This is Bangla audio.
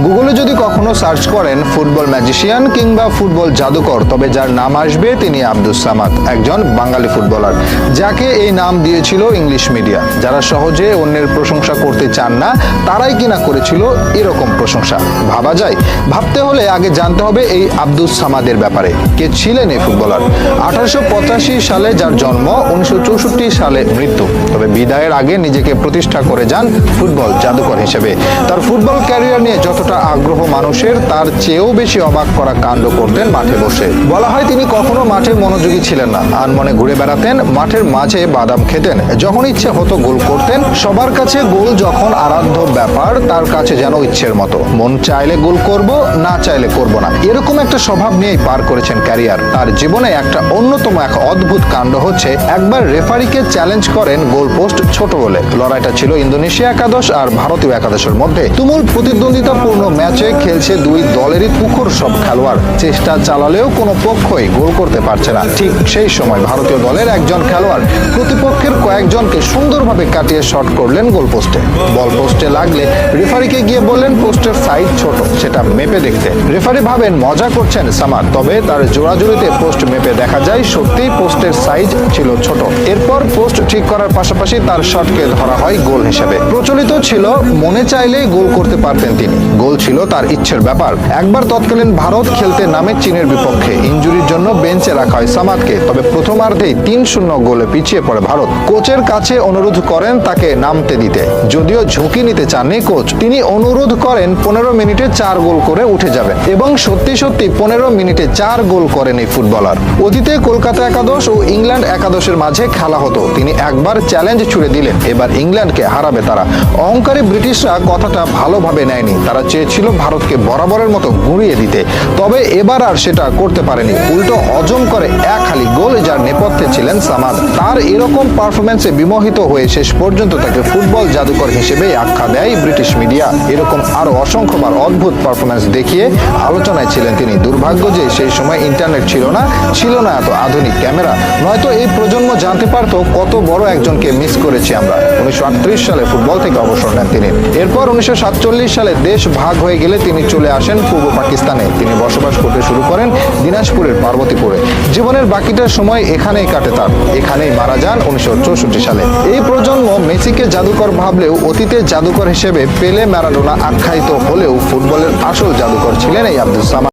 গুগলে যদি কখনো সার্চ করেন ফুটবল ম্যাজিশিয়ান কিংবা ফুটবল জাদুকর, তবে যার নাম আসবে তিনি আব্দুস সামাদ, একজন বাঙালি ফুটবলার যাকে এই নাম দিয়েছিল ইংলিশ মিডিয়া। যারা সহজে অন্যের প্রশংসা করতে চান না তারাই কিনা করেছিল এরকম প্রশংসা। ভাবা যায়? ভাবতে হলে আগে জানতে হবে এই আব্দুস সামাদের ব্যাপারে। কে ছিলেন এই ফুটবলার? 1885 সালে যার জন্ম, 1964 সালে মৃত্যু। তবে বিদায়ের আগে নিজেকে প্রতিষ্ঠা করে যান ফুটবল জাদুকর হিসেবে। তার ফুটবল ক্যারিয়ার নিয়ে যতটা আগ্রহ মানুষের, তার চেয়েও বেশি অবাক করা কাণ্ড করতেন মাঠে বসে। বলা হয় তিনি কখনো মাঠে মনোযোগী ছিলেন না, আনমনে ঘুরে বেড়াতেন, মাঠের মাঝে বাদাম খেতেন, যখন ইচ্ছে হতো গোল করতেন। সবার কাছে গোল যখন আরাধ্য ব্যাপার, তার কাছে যেন ইচ্ছের মতো, মন চাইলে গোল করব, না চাইলে করব না, এরকম একটা স্বভাব নিয়েই পার করেছেন ক্যারিয়ার। তার জীবনে একটা অন্যতম এক অদ্ভুত কাণ্ড হচ্ছে, একবার রেফারিকে চ্যালেঞ্জ করেন গোল পোস্ট ছোট বলে। লড়াইটা ছিল ইন্দোনেশিয়া একাদশ আর ভারতীয় একাদশের মধ্যে। তুমুল প্রতিদ্বন্দ্বিতাপূর্ণ ম্যাচে খেলছে দুই দলেরই তুখোড় সব খেলোয়াড়। চেষ্টা চালালেও কোনো পক্ষই গোল করতে পারছে না। ঠিক সেই সময় ভারতীয় দলের একজন খেলোয়াড় প্রতিপক্ষের কয়েকজনকে সুন্দরভাবে কাটিয়ে শট করলেন গোল পোস্টে। বল পোস্টে লাগলে রেফারিকে গিয়ে বললেন পোস্টের সাইজ ছোট, সেটা মেপে দেখতে। রেফারি ভাবেন মজা করছেন সামাদ, তবে তার জোড়াজুড়িতে পোস্ট মেপে দেখা যায় সত্যিই পোস্টের সাইজ ছিল ছোট। এরপর পোস্ট ঠিক করার পাশাপাশি তার শটকে ধরা হয় গোল হিসেবে। প্রচলিত ছিল মনে চাইলেই গোল করতে পারতেন তিনি, গোল ছিল তার ইচ্ছের ব্যাপার। একবার তৎকালীন ভারত খেলতে নামে চীনের বিপক্ষে, ইনজুরির জন্য বেঞ্চে রাখা হয় সামাদকে। তবে প্রথমার্ধেই 3-0 গোলে পিছিয়ে পড়ে ভারত। কোচের কাছে অনুরোধ করেন তাকে নামতে দিতে, যদিও ঝুঁকি নিতে চাননি কোচ। তিনি অনুরোধ করেন 15 মিনিটে 4 গোল করে উঠে যাবেন, এবং সত্যি 15 মিনিটে 4 গোল করেন এই ফুটবলার। অতীতে কলকাতা একাদশ ও ইংল্যান্ড একাদশের মাঝে খেলা হতো, তিনি একবার চ্যালেঞ্জ ছুড়ে দিলেন, এবার ইংল্যান্ডকে হারাবে তারা। অহংকারী ব্রিটিশরা কথাটা ভালোভাবে নেয়নি, তারা চেয়েছিল ভারতকে বরাবরের মতো গুঁড়িয়ে দিতে। তবে এবার আর সেটা করতে পারেনি, উল্টো হজম করে এক হালি গোল, যার নেপথ্যে ছিলেন সামাদ। তার এরকম পারফরমেন্সে বিমোহিত হয়ে শেষ পর্যন্ত তাকে ফুটবল জাদুকর হিসেবে আখ্যা দেয় ব্রিটিশ মিডিয়া। এরকম আরো অসংখ্যবার অদ্ভুত পারফরমেন্স দেখিয়ে আলোচনায় ছিলেন তিনি। দুর্ভাগ্য যে সেই সময় ইন্টারনেট ছিল না এত আধুনিক ক্যামেরা, নয়তো এই প্রজন্ম জানতে পারতো কত বড় একজনকে মিস করেছি আমরা। 1938 সালে ফুটবল থেকে অবসর নেন তিনি। এরপর 1947 সালে দেশ ভাগ হয়ে গেলে তিনি চলে আসেন পূর্ব পাকিস্তানে। তিনি বসবাস করতে শুরু করেন দিনাজপুরের পার্বতীপুরে। জীবনের বাকিটা সময় এখানেই কাটে তার। এখানেই মারা যান 1964 সালে। এই প্রজন্ম মেসিকে জাদুকর ভাবলেও অতীতে জাদুকর হিসেবে পেলে, ম্যারাডোনা আখ্যায়িত হলেও ফুটবলের আসল জাদুকর ছিলেন এই আব্দুস সামাদ।